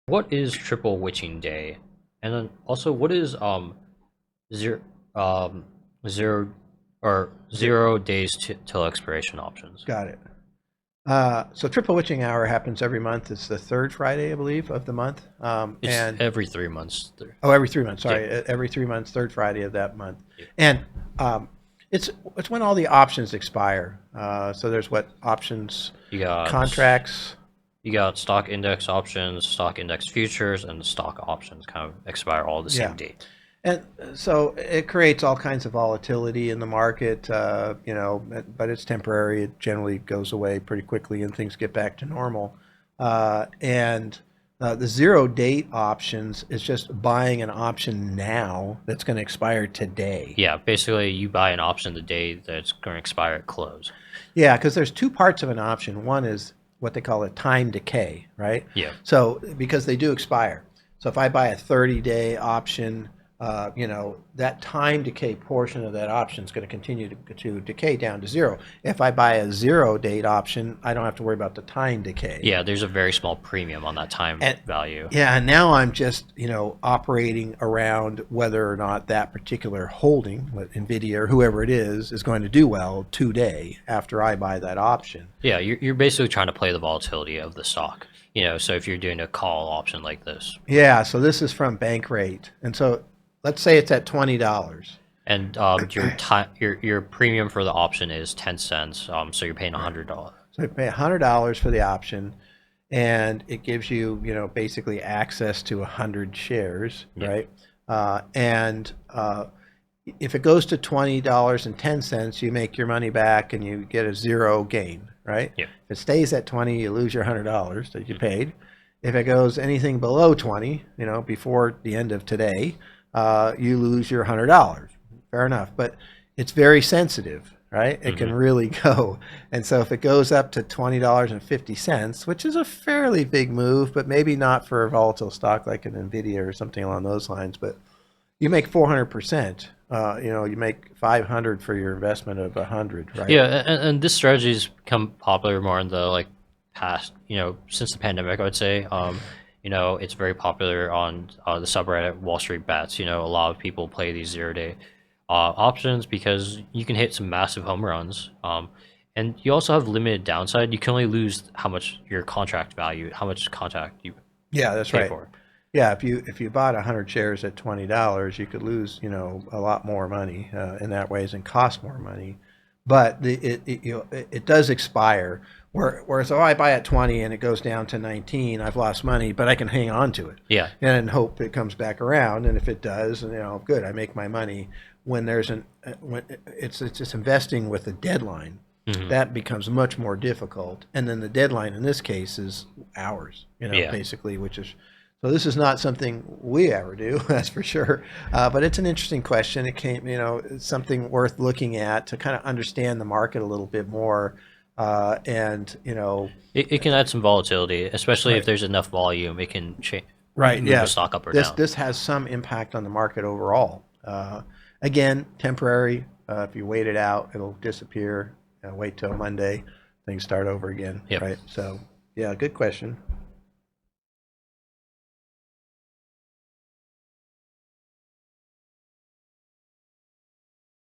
What is triple witching day? And then also what is zero um zero or Zero. 0 days till expiration options? Got it. So Triple Witching Hour happens every month. It's the third Friday, I believe, of the month. It's And every 3 months. oh, every 3 months. Yeah. Sorry, every 3 months, third Friday of that month. Yeah. And um, it's when all the options expire. So there's what options You got contracts. you got stock index options, stock index futures, and stock options kind of expire all the Yeah. same date. And so it creates all kinds of volatility in the market, but it's temporary. It generally goes away pretty quickly and things get back to normal. And the zero date options is just buying an option now that's going to expire today. Yeah, basically you buy an option the day that it's going to expire at close. Yeah, because there's two parts of an option. One is what they call a time decay, right? Yeah. So because they do expire. So if I buy a 30-day option, that time decay portion of that option is going to continue to decay down to zero. If I buy a zero date option, I don't have to worry about the time decay. Yeah, there's a very small premium on that time And value. yeah, and now I'm just, operating around whether or not that particular holding, what Nvidia or whoever it is going to do well today after I buy that option. Yeah, you're basically trying to play the volatility of the stock. So if you're doing a call option like this, Yeah, so this is from bank rate. And so let's say it's at $20. and your premium for the option is 10 cents, so you're paying $100. So you pay $100 for the option, and it gives you, basically access to 100 shares, Yeah. right? And if it goes to $20.10, you make your money back and you get a zero gain, right? Yeah. If it stays at 20, you lose your $100 that you paid. If it goes anything below 20, before the end of today, you lose your $100. Fair enough, but it's very sensitive, right? It can really go. And so if it goes up to $20.50, which is a fairly big move, but maybe not for a volatile stock like an Nvidia or something along those lines, but you make 400%. You make 500 for your investment of 100, right? Yeah, and this strategy has become popular more in the past, since the pandemic, I would say. It's very popular on the subreddit Wall Street Bets. A lot of people play these 0 day options because you can hit some massive home runs. And you also have limited downside. You can only lose how much your contract value, how much contract you Yeah, that's pay right. for. Yeah, if you bought 100 shares at $20, you could lose, a lot more money in that ways and cost more money. But it does expire. Whereas, I buy at 20 and it goes down to 19, I've lost money, but I can hang on to it Yeah. and hope it comes back around. And if it does, good, I make my money. When it's just investing with a deadline, Mhm. that becomes much more difficult. And then the deadline in this case is hours, Yeah. basically, which is so. This is not something we ever do, that's for sure. But it's an interesting question. It's something worth looking at to kind of understand the market a little bit more. And It can add some volatility, especially if right, there's enough volume. It can change, right, move the yeah. stock up or This down. this has some impact on the market overall. Again, temporary. If you wait it out, it'll disappear. Wait till Monday, things start over again, Yep. right? So, yeah, good question.